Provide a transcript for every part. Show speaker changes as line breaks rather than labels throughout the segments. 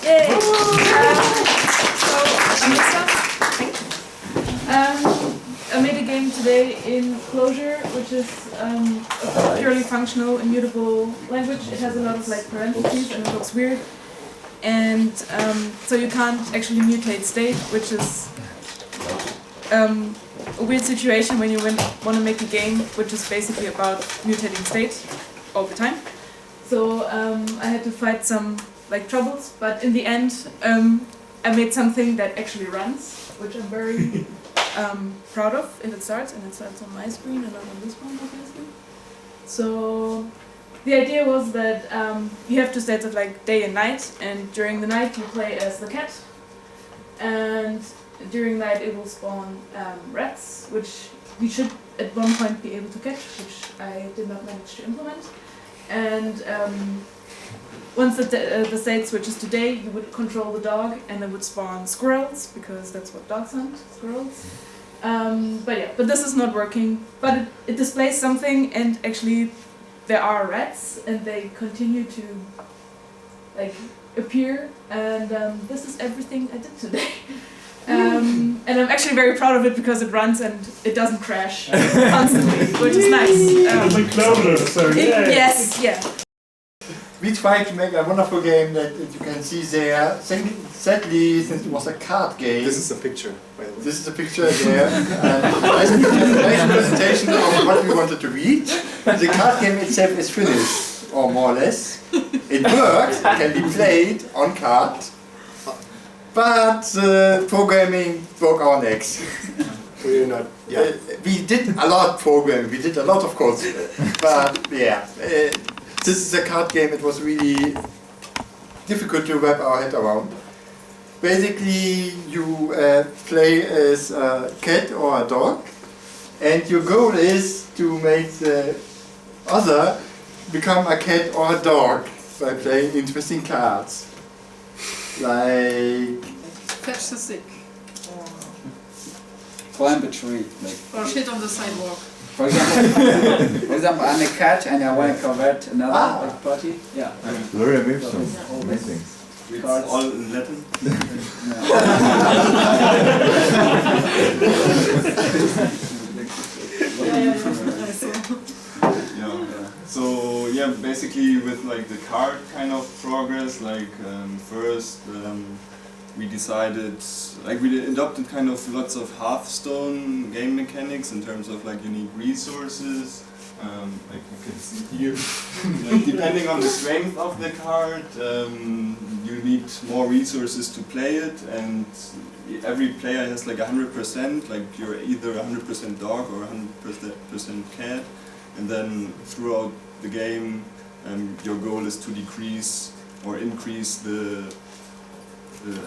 Yay! So, I made a game today in Clojure, which is a purely functional, immutable language. It has a lot of like parentheses and it looks weird. And so you can't actually mutate state, which is a weird situation when you want to make a game which is basically about mutating state all the time. So I had to fight some like troubles, but in the end I made something that actually runs, which I'm very proud of. And it starts on my screen and not on this one, obviously. So the idea was that you have two states of like day and night, and during the night you play as the cat, and during night it will spawn rats, which we should at one point be able to catch, which I did not manage to implement. And once the state switches to day, you would control the dog, and it would spawn squirrels, because that's what dogs hunt, squirrels. But this is not working. But it displays something, and actually there are rats, and they continue to like appear. And this is everything I did today. And I'm actually very proud of it because it runs and it doesn't crash constantly, which is nice. Yes, yeah.
We tried to make a wonderful game that you can see there. Sadly, since it was a card game.
This is a picture, by the way. This is
a picture there. Nice presentation of what we wanted to read. The card game itself is finished, or more or less. It works, can be played on card. But programming broke our necks.
We're not. Yeah.
We did a lot of programming, we did a lot of code. But yeah, this is a card game. It was really difficult to wrap our head around. Basically, you play as a cat or a dog, and your goal is to make the other become a cat or a dog by playing interesting cards. Like
fetch the stick,
climb a tree, like,
or shit on the sidewalk.
For example, I'm a cat and I want to convert another like, party. Yeah.
Gloria Wilson. Amazing.
It's all in Latin. So yeah, basically with like the card kind of progress, like first we decided, like we adopted kind of lots of Hearthstone game mechanics in terms of like unique resources, like you can see here. Like, depending on the strength of the card, you need more resources to play it, and every player has like 100%, like you're either 100% dog or 100% cat. And then throughout the game, your goal is to decrease or increase the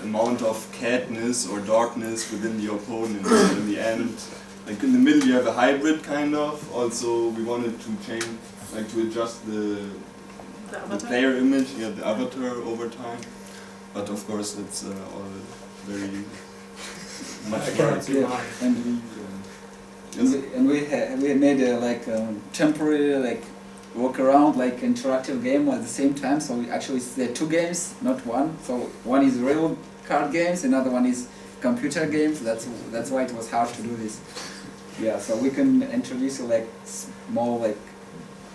amount of catness or darkness within the opponent. So in the end, like in the middle you have a hybrid kind of. Also we wanted to change, like to adjust the player image, yeah, the avatar over time. But of course it's all very much work.
And we made a like temporary like workaround, like interactive game at the same time. So we actually there are two games, not one. So one is real card games, another one is computer games. That's why it was hard to do this. Yeah, so we can introduce like more like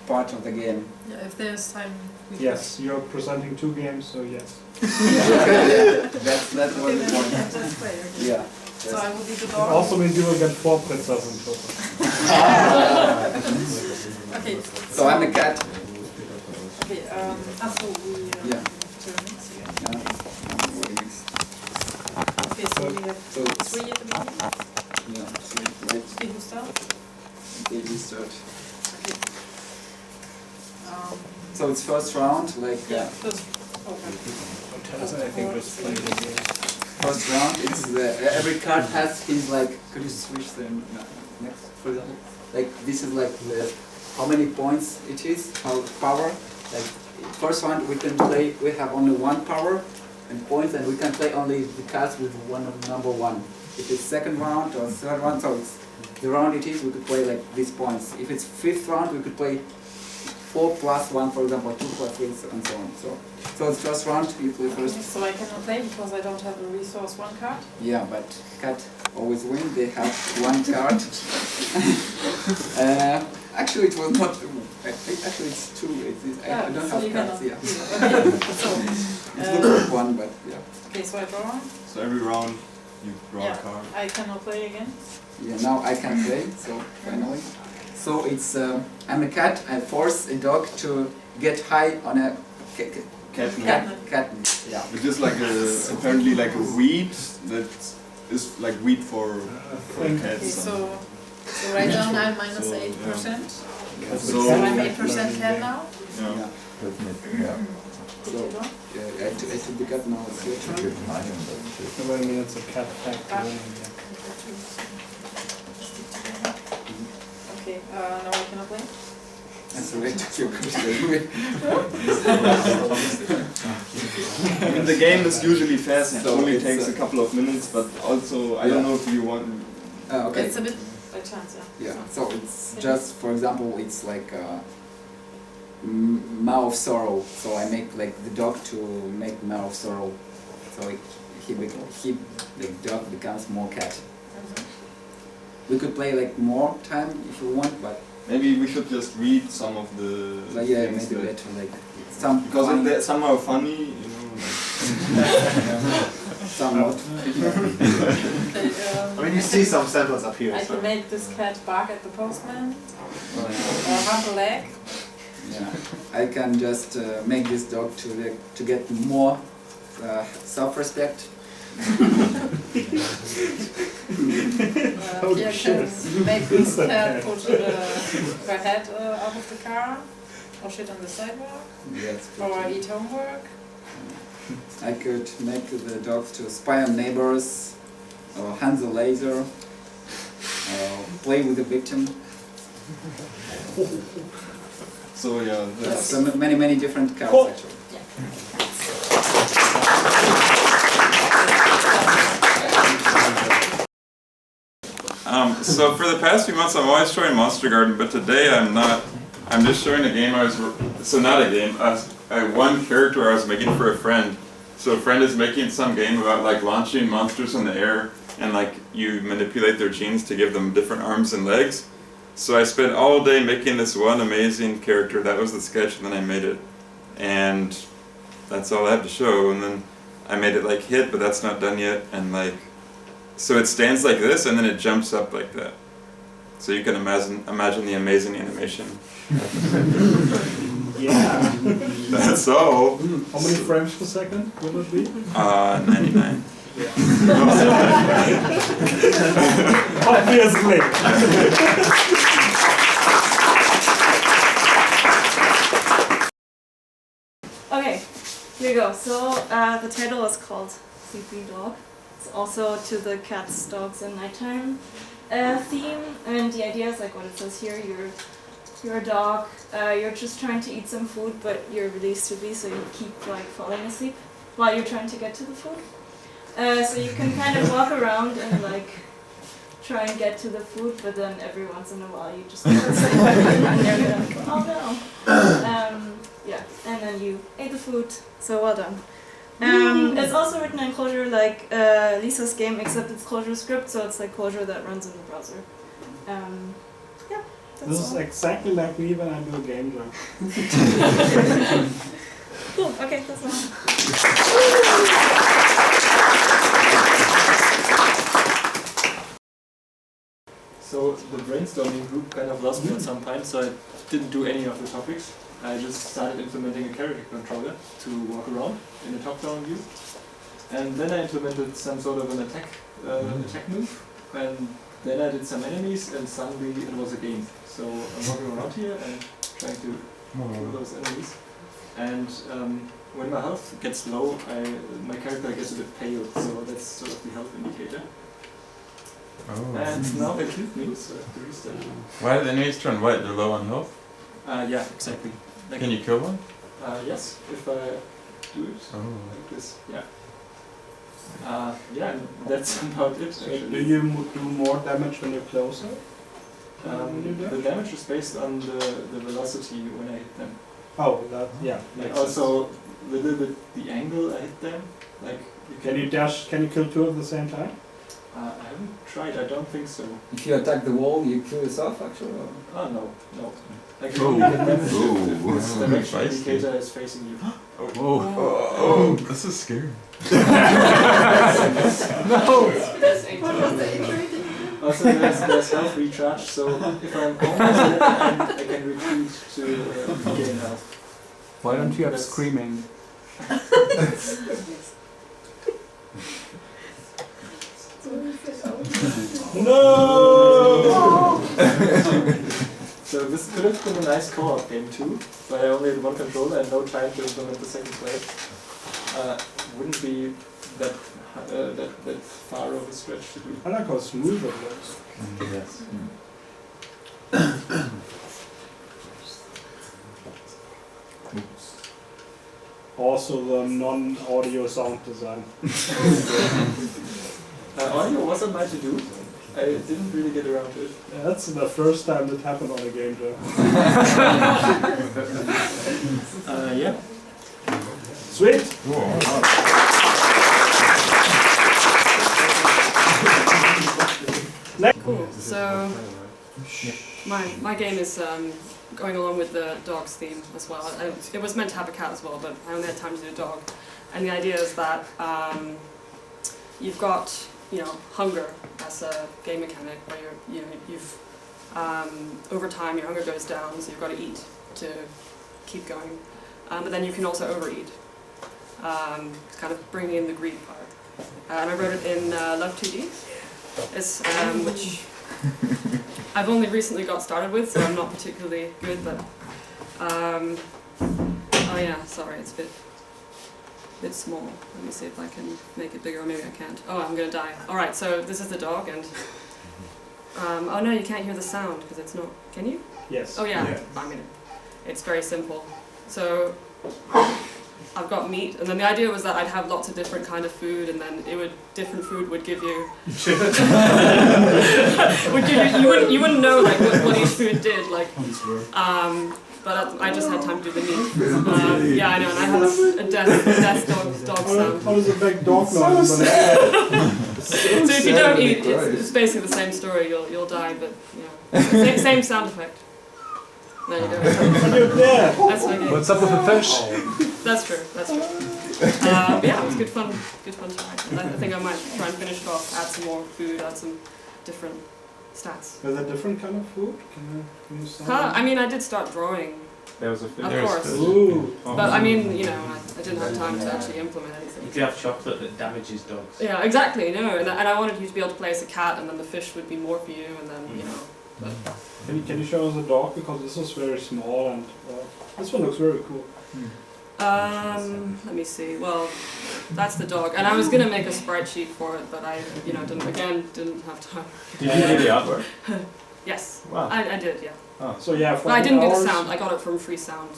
part of the game.
Yeah, if there's time.
Yes, you're presenting two games, so yes.
Yeah, that was the point.
Let's play. Okay.
Yeah.
So I will be the
It
dog.
also means you will get 4 princesses in total.
Okay.
So I'm a cat.
Okay. So we
Yeah.
turn it again.
Yeah.
Okay. So we have
So
3 at the beginning.
yeah, so right.
Okay, who starts?
They start.
Okay.
So it's first round, like
Yeah. First. Okay.
I think was playing the game.
first round. It's every card has his like. Could you switch them next, for example? Like this is like how many points it is, how power. Like first one we can play. We have only 1 power and points, and we can play only the cards with number 1. If it's second round or third round, so it's the round it is, we could play like these points. If it's 5th round, we could play 4 plus 1, for example, 2 plus 3, and so on. So the first round, you play first.
So I cannot play because I don't have a resource 1 card.
Yeah, but cat always win. They have 1 card. Actually, it was not. Actually, it's 2. I don't
so
have
you
cards.
cannot.
Yeah.
Okay. So,
It looks like 1, but yeah.
okay, so I draw one.
So every round you draw
Yeah.
a card.
I cannot play again.
Yeah, now I can play, so finally. So it's, I'm a cat, I force a dog to get high on a
Catnip.
cat, yeah.
Which is like apparently like a weed that is like weed for
Okay,
cats.
so right down I'm minus
So,
8%.
So,
So I'm 8% cat now.
yeah.
Yeah.
Yeah.
Did you draw?
I took the cat, now it's your turn.
Good mind, but
So I mean, it's a cat fact.
Okay, now I cannot play.
That's the way to your question.
The game is usually fast. It
So
only
it's,
takes a couple of minutes, but also I don't know if you want.
Okay.
It's a bit by chance, yeah.
Yeah, so it's just, for example, it's like Maw of Sorrow. So I make like the dog to make Maw of Sorrow. So the dog becomes more cat. We could play like more time if you want, but
Maybe we should just read some of the.
like, yeah,
things
maybe
that-
better like some
Because
funny,
they're somehow funny, you know.
some not.
Okay,
I mean, you see some samples up here.
I
So.
can make this cat bark at the postman or hump a leg.
Yeah, I can just make this dog to get more self-respect.
Oh,
Here
shit.
can make this cat put her head out of the car or shit on the sidewalk
Yes.
or eat homework.
I could make the dog to spy on neighbors, or hand the laser, play with the victim.
So yeah, that's.
So many different cards
Cool.
actually.
So for the past few months, I'm always showing Monster Garden, but today I'm not. I'm just showing a game I was. So not a game. One character I was making for a friend. So a friend is making some game about like launching monsters in the air, and like you manipulate their genes to give them different arms and legs. So I spent all day making this one amazing character. That was the sketch, and then I made it, and that's all I have to show. And then I made it like hit, but that's not done yet, and like. So it stands like this, and then it jumps up like that. So you can imagine the amazing animation.
Yeah.
That's all.
How many frames per second will it be?
99.
Obviously.
Okay, here we go. So the title is called Sleeping Dog. It's also to the cats, dogs, and nighttime theme. And the idea is like what it says here. You're a dog. You're just trying to eat some food, but you're really sleepy, so you keep like falling asleep while you're trying to get to the food. So you can kind of walk around and like try and get to the food, but then every once in a while you just fall asleep and you're like, oh no. Yeah, and then you ate the food, so well done. It's also written in Clojure like Lisa's game, except it's Clojure script, so it's like Clojure that runs in the browser. Yeah, that's
This is
all.
exactly like me when I do a game jam.
Cool, okay, that's all.
So the brainstorming group kind of lost me at some point, so I didn't do any of the topics. I just started implementing a character controller to walk around in a top-down view. And then I implemented some sort of an attack move, and then I did some enemies, and suddenly it was a game. So I'm walking around here and trying to kill those enemies. And when my health gets low, my character gets a bit pale, so that's sort of the health indicator.
Oh.
And now they killed me, so I have to restart.
Why do the enemies turn white? They're low on health?
Yeah, exactly. Like,
Can you kill one?
yes, if I do it
Oh.
like this, yeah. Yeah, and that's about it
Do
actually.
you do more damage when you're closer?
The damage is based on the velocity when I hit them.
Oh, that, yeah.
And
makes
also a little bit the angle I hit them. Like you
sense. Can you dash, can you kill two at the same time?
I haven't tried. I don't think so.
If you attack the wall, you kill yourself actually. Or?
Oh no. Like
Oh.
you hit them if
Oh.
this direction
Feisty.
indicator is facing you.
Oh, this is scary.
That's 18.
Also, there's health recharge, so if I'm almost at the end, I can retreat to gain health.
Why don't you have
That's-
screaming?
No!
So this could have been a nice co-op game too, but I only had one controller and no time to implement the second player. Wouldn't be that that far of a stretch to do.
I like how smooth it looks.
Yes.
Also the non-audio sound design.
Audio wasn't my to-do. I didn't really get around to it.
That's the first time that happened on a game jam.
Yeah.
Sweet!
Cool. So my game is going along with the dog's theme as well. It was meant to have a cat as well, but I only had time to do a dog. And the idea is that you've got hunger as a game mechanic, where you've over time your hunger goes down, so you've got to eat to keep going. But then you can also overeat. It's kind of bringing in the greed part. And I wrote it in Love 2D. It's, which I've only recently got started with, so I'm not particularly good, but oh yeah, sorry, it's a bit small. Let me see if I can make it bigger, or maybe I can't. Oh, I'm gonna die. Alright, so this is the dog, and oh no, you can't hear the sound, because it's not, can you?
Yes.
Oh yeah, I mean, it's very simple. So I've got meat, and then the idea was that I'd have lots of different kind of food, and then different food would give you, you wouldn't know like what each food did, like, but I just had time to do the meat. Yeah, I know, and I have a death dog sound.
How does a big dog noise?
So if you don't eat, it's basically the same story. You'll die, but same sound effect. There you go.
And you're dead!
That's my game.
What's up with the fish?
That's true. But yeah, it was good fun. Good fun to write. And I think I might try and finish it off. Add some more food. Add some different stats.
Is that different kind of food? Can you start?
I mean, I did start drawing.
There was a fish.
Of course.
Ooh.
But I mean, I didn't have time to actually implement anything.
You could have chocolate that damages dogs.
Yeah, exactly. No, and I wanted you to be able to play as a cat, and then the fish would be more for you, and then But
Can you show us the dog, because this was very small and this one looks very cool.
let me see. Well, that's the dog, and I was gonna make a sprite sheet for it, but I, didn't have time.
Did you do the artwork?
Yes,
Wow.
I did. Yeah.
Oh.
So yeah, for
Well, I didn't do the
8 hours,
sound. I got it from Free Sound.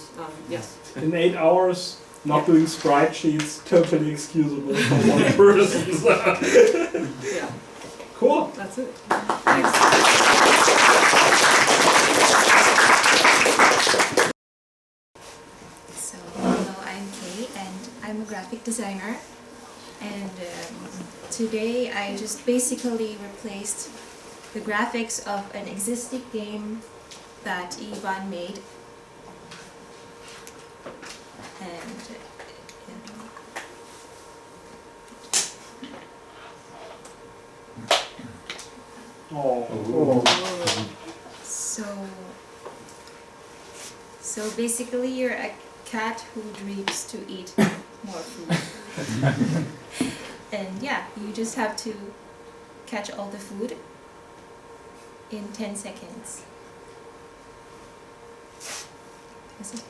Yes.
in 8 hours, not doing sprite sheets, totally excusable for one person.
Yeah.
Cool.
That's it. Thanks.
So, hello, I'm Kate, and I'm a graphic designer. And today I just basically replaced the graphics of an existing game that Ivan made. And so basically you're a cat who dreams to eat more food. And yeah, you just have to catch all the food in 10 seconds. Is it?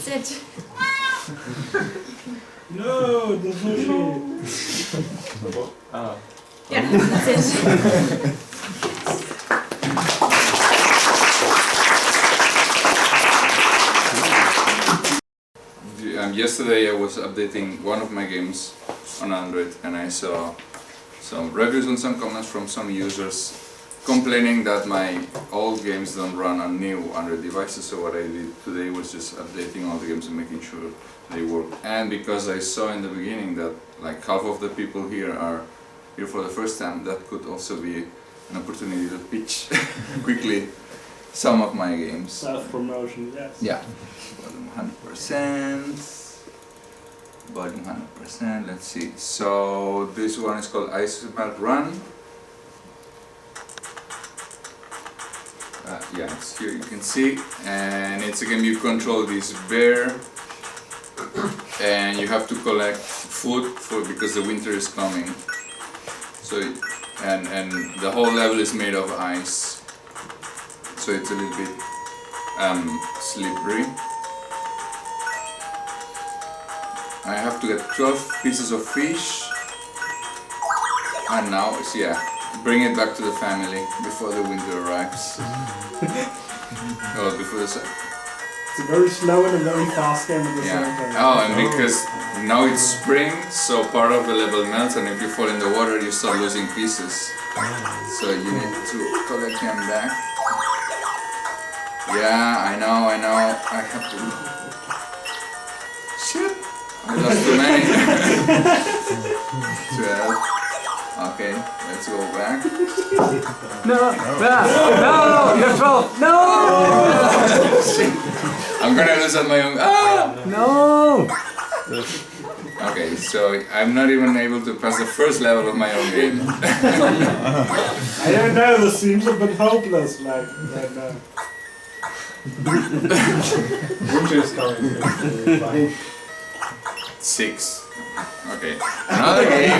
That's it.
No, there's no shade.
Yeah, that's it.
yesterday I was updating one of my games on Android, and I saw some reviews and some comments from some users complaining that my old games don't run on new Android devices. So what I did today was just updating all the games and making sure they work. And because I saw in the beginning that like half of the people here are here for the first time, that could also be an opportunity to pitch quickly some of my games.
Self-promotion, yes.
Yeah. Volume 100%. Volume 100%. Let's see. So this one is called Ice Melt Run. Yeah, it's here you can see, and it's a game you control this bear, and you have to collect food because the winter is coming. So and the whole level is made of ice, so it's a little bit slippery. I have to get 12 pieces of fish, and now it's bring it back to the family before the winter arrives. Oh, before the
It's a very slow and a very fast game at the same time.
Oh, and because now it's spring, so part of the level melts, and if you fall in the water, you start losing pieces. So you need to collect them back. Yeah, I know. I have to. Shit! I lost too many. 12. Okay, let's go back.
No! You have 12! No!
I'm gonna lose at my own. Ah!
No!
Okay, so I'm not even able to pass the first level of my own game.
I don't know, this seems a bit hopeless, like, right now.
Winter is coming.
6. Okay, another game.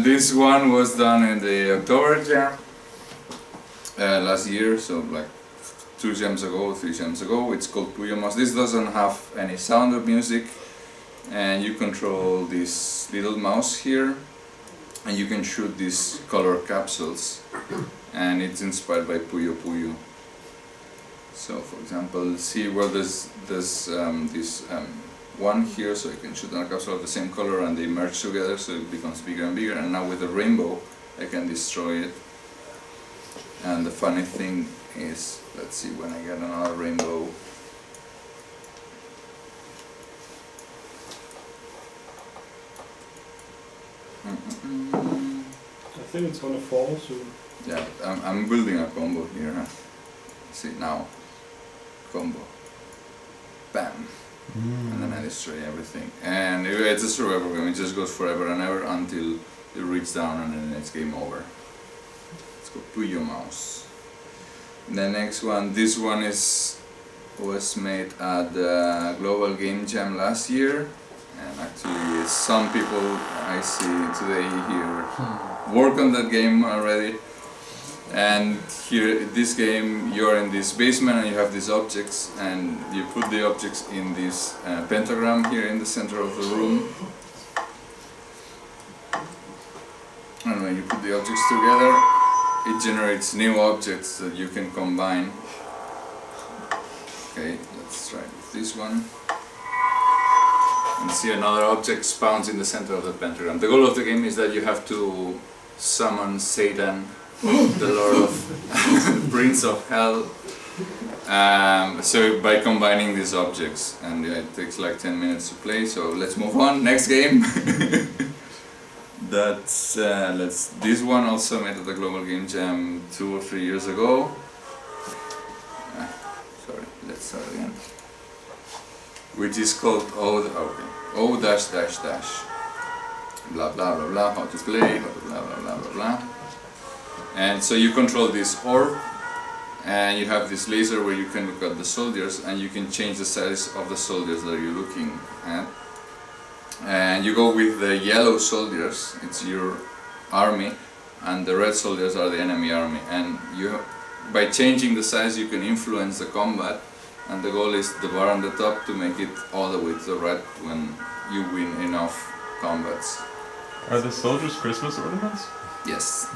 This one was done in the October jam last year, so like 3 jams ago. It's called Puyo Mouse. This doesn't have any sound or music, and you control this little mouse here, and you can shoot these color capsules, and it's inspired by Puyo Puyo. So, for example, see where there's this one here, so you can shoot another capsule of the same color, and they merge together, so it becomes bigger and bigger. And now with the rainbow, I can destroy it. And the funny thing is, let's see when I get another rainbow.
I think it's gonna fall soon.
Yeah, I'm building a combo here. Huh? See now, combo, bam, and then I destroy everything. And it's a survival game. It just goes forever and ever until you reach down, and then it's game over. Let's go Puyo Mouse. The next one, this one was made at the Global Game Jam last year, and actually some people I see today here work on that game already. And here, this game, you're in this basement and you have these objects, and you put the objects in this pentagram here in the center of the room. And when you put the objects together, it generates new objects that you can combine. Okay, let's try with this one. And see, another object spawns in the center of the pentagram. The goal of the game is that you have to summon Satan, the Lord of Prince of Hell. So by combining these objects, and it takes like 10 minutes to play. So let's move on. Next game. This one also made at the Global Game Jam 2 or 3 years ago. Sorry, let's start again. Which is called O dash dash dash. Blah blah blah blah. How to play. How to blah blah blah blah blah. And so you control this orb, and you have this laser where you can look at the soldiers, and you can change the size of the soldiers that you're looking at. And you go with the yellow soldiers, it's your army, and the red soldiers are the enemy army. And by changing the size, you can influence the combat, and the goal is the bar on the top to make it all the way to the red when you win enough combats.
Are the soldiers Christmas ornaments?
Yes.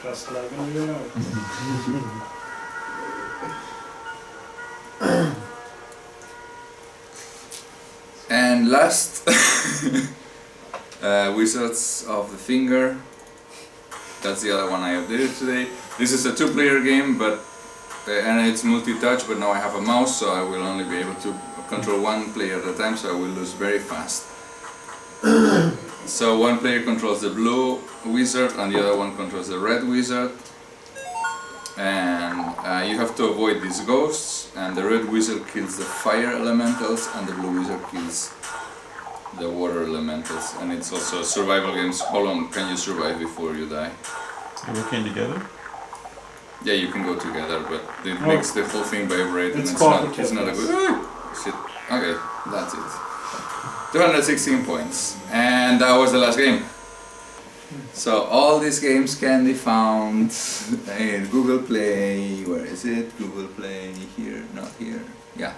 Just like in real life.
And last, Wizards of the Finger. That's the other one I updated today. This is a 2-player game, but and it's multi-touch, but now I have a mouse, so I will only be able to control one player at a time, so I will lose very fast. So one player controls the blue wizard and the other one controls the red wizard. And you have to avoid these ghosts, and the red wizard kills the fire elementals and the blue wizard kills the water elementals. And it's also a survival game. How long can you survive before you die?
You're working together?
Yeah, you can go together, but it makes the whole thing vibrate, and
It's
it's not a good shit. Okay, that's it. 216 points, and that was the last game. So all these games can be found in Google Play. Where is it? Google Play, here, not here. Yeah.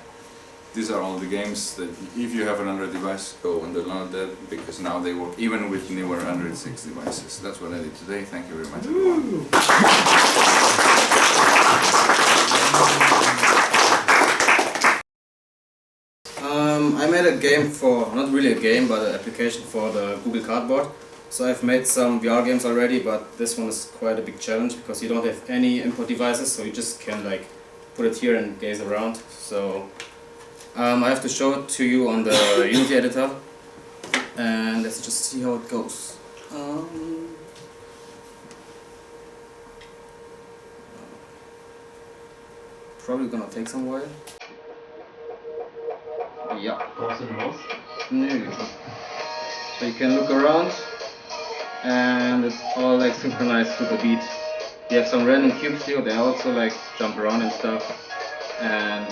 These are all the games that if you have an Android device, go and download them, because now they work even with newer Android 6 devices. That's what I did today. Thank you very much, everyone.
I made a game for, not really a game, but an application for the Google Cardboard. So I've made some VR games already, but this one is quite a big challenge because you don't have any input devices, so you just can like put it here and gaze around. So I have to show it to you on the Unity editor, and let's just see how it goes. Probably gonna take some while. Yeah.
Also the mouse?
No. So you can look around, and it's all like synchronized to the beat. You have some random cubes here, they also like jump around and stuff. And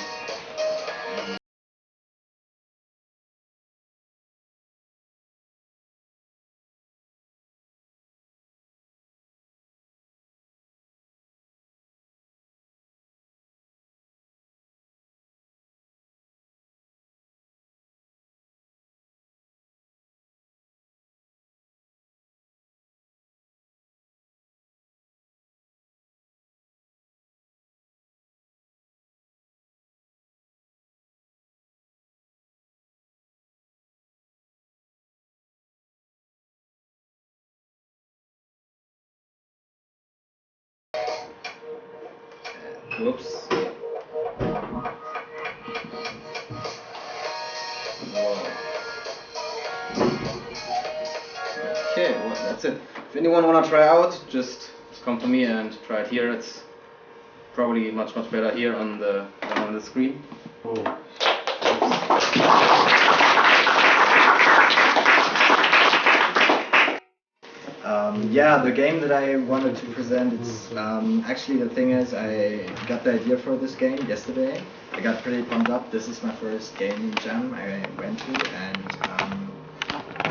whoops. Whoa. Okay, well, that's it. If anyone wanna try out, just come to me and try it here. It's probably much better here on the than on the screen.
Oh.
Yeah, the game that I wanted to present, it's actually the thing is I got the idea for this game yesterday. I got pretty pumped up. This is my first game jam I went to, and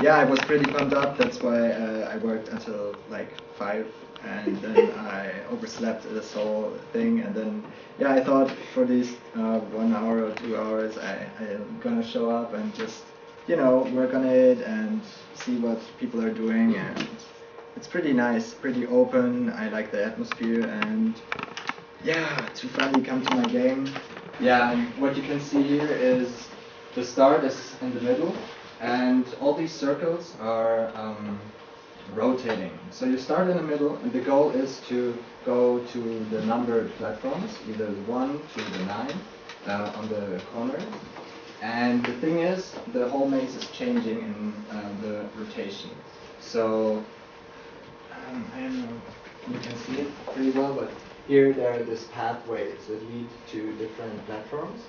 yeah, I was pretty pumped up. That's why I worked until like 5, and then I overslept this whole thing, and then yeah, I thought for these 1 hour or 2 hours I'm gonna show up and just, you know, work on it and see what people are doing, and it's pretty nice, pretty open. I like the atmosphere, and yeah, to finally come to my game. Yeah, and what you can see here is the start is in the middle, and all these circles are rotating. So you start in the middle, and the goal is to go to the numbered platforms, either the 1 to the 9 on the corner. And the thing is, the whole maze is changing in the rotation. So I don't know if you can see it pretty well, but here there are these pathways that lead to different platforms.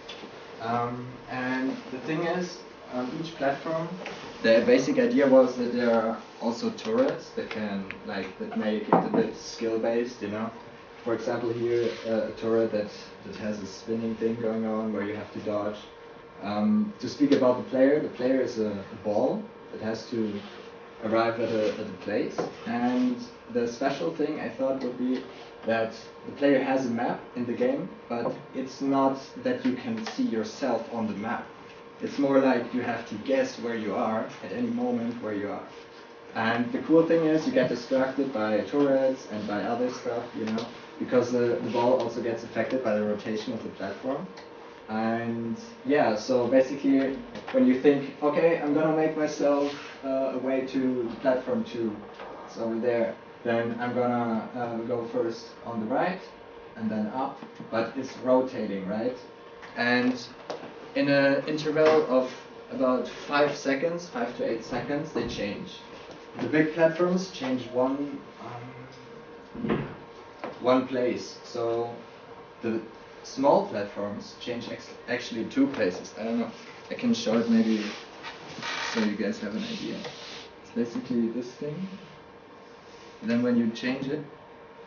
And the thing is, on each platform, the basic idea was that there are also turrets that can, like, that make it a bit skill-based, you know. For example, here a turret that has a spinning thing going on where you have to dodge. To speak about the player is a ball that has to arrive at a place, and the special thing I thought would be that the player has a map in the game, but it's not that you can see yourself on the map. It's more like you have to guess where you are at any moment where you are. And the cool thing is you get distracted by turrets and by other stuff, you know, because the ball also gets affected by the rotation of the platform. And yeah, so basically when you think, okay, I'm gonna make myself a way to the platform 2, it's over there, then I'm gonna go first on the right and then up, but it's rotating, right? And in an interval of about 5 seconds, 5 to 8 seconds, they change. The big platforms change one place. So the small platforms change actually 2 places. I don't know. I can show it maybe so you guys have an idea. It's basically this thing. And then when you change it,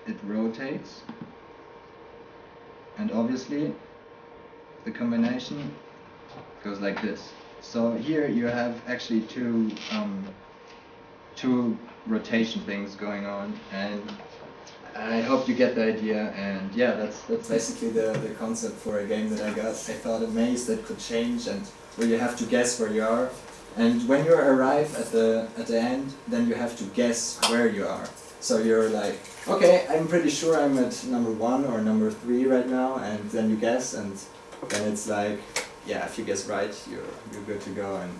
it rotates. And obviously the combination goes like this. So here you have actually two rotation things going on, and I hope you get the idea. And yeah, that's basically the concept for a game that I got. I thought a maze that could change and where you have to guess where you are. And when you arrive at the end, then you have to guess where you are. So you're like, okay, I'm pretty sure I'm at number 1 or number 3 right now, and then you guess, and then it's like, yeah, if you guess right, you're good to go, and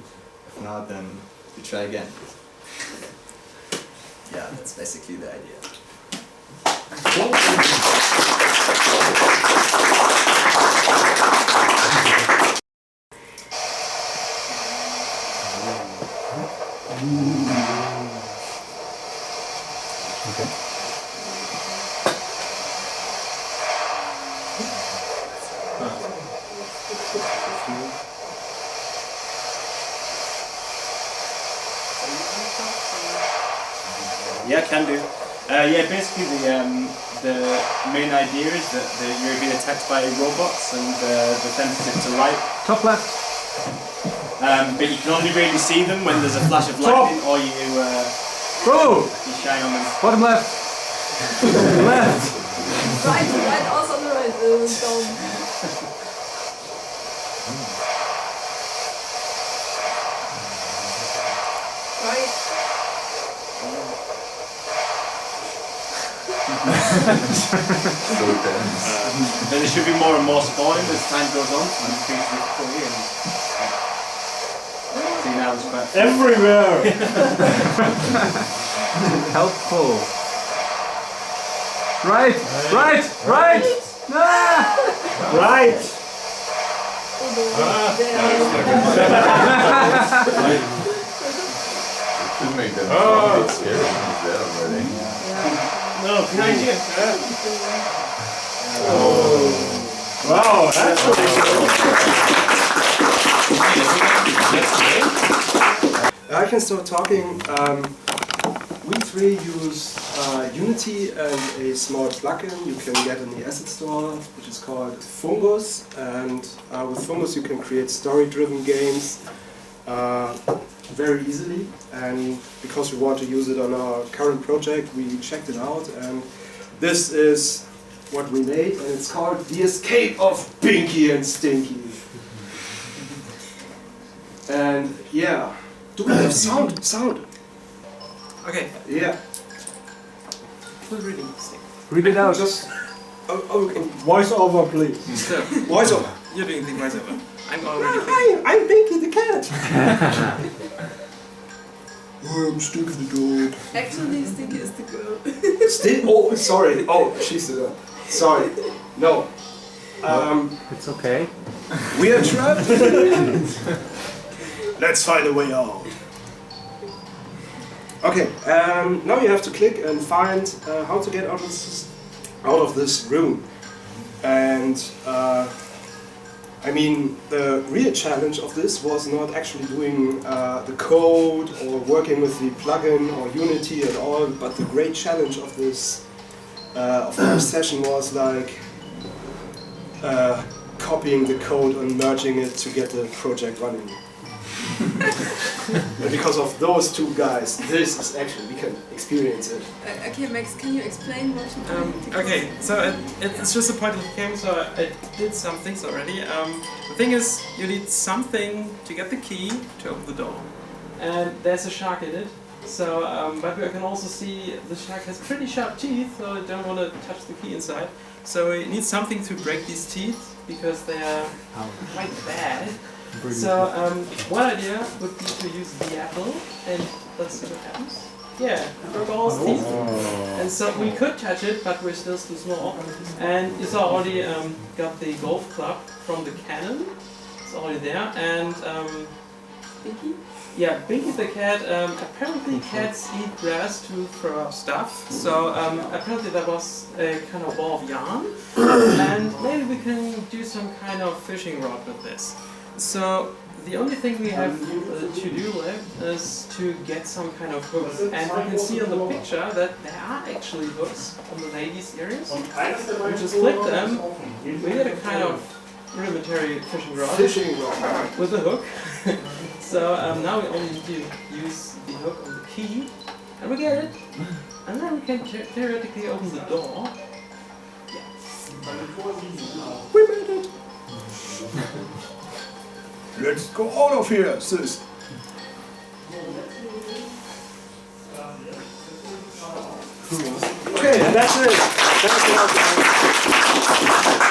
if not, then you try again. Yeah, that's basically the idea.
Yeah, can do. Yeah, basically the main idea is that you're being attacked by robots and they're sensitive to light.
Top left.
But you can only really see them when there's a flash of lightning, or you shine on them.
Bottom left. Left.
Right, also on the right, down.
Then there should be more and more spawning as time goes on, and increase difficulty. And see, now it's quite
everywhere.
Helpful. Right. Ah!
Right.
Should make them a bit scary if they're already.
No, behind you.
Oh. Wow, that's
I can start talking. We 3 use Unity and a small plugin you can get in the asset store, which is called Fungus. And with Fungus you can create story-driven games very easily. And because we want to use it on our current project, we checked it out. And this is what we made, and it's called The Escape of Pinky and Stinky. And yeah, do we have sound? Okay. Yeah. Who's reading this thing?
Read it out.
Just
voice over, please.
Voice over.
You're doing the voice over. I'm already.
I'm Pinky the cat. I'm Stinky the dog.
Actually, Stinky is the girl.
Oh, sorry. Oh, she's the girl. Sorry. No.
It's okay.
We are trapped. Let's find a way out. Okay. Now you have to click and find how to get out of this room. And I mean, the real challenge of this was not actually doing the code or working with the plugin or Unity at all, but the great challenge of this session was like copying the code and merging it to get the project running. And because of those 2 guys, this is actually, we can experience it.
Okay, Max, can you explain what you do?
Okay, so it's just a point of the game, so I did some things already. The thing is, you need something to get the key to open the door. And there's a shark in it. So, but we can also see the shark has pretty sharp teeth, so I don't want to touch the key inside. So you need something to break these teeth because they are quite bad. So one idea would be to use the apple, and let's see what happens. Yeah, it broke all his teeth. And so we could touch it, but we're still too small. And you saw already got the golf club from the cannon. It's already there. And Binky? Yeah, Binky the cat. Apparently cats eat grass to throw up stuff. So apparently there was a kind of ball of yarn. And maybe we can do some kind of fishing rod with this. So the only thing we have to do left is to get some kind of hooks. And you can see on the picture that there are actually hooks on the ladies' areas. We just click them. We get a kind of rudimentary fishing rod with a hook. So now we only need to use the hook on the key. And we get it. And then we can theoretically open the door.
We made it! Let's go out of here, sis! Okay, and that's it. Thanks a lot.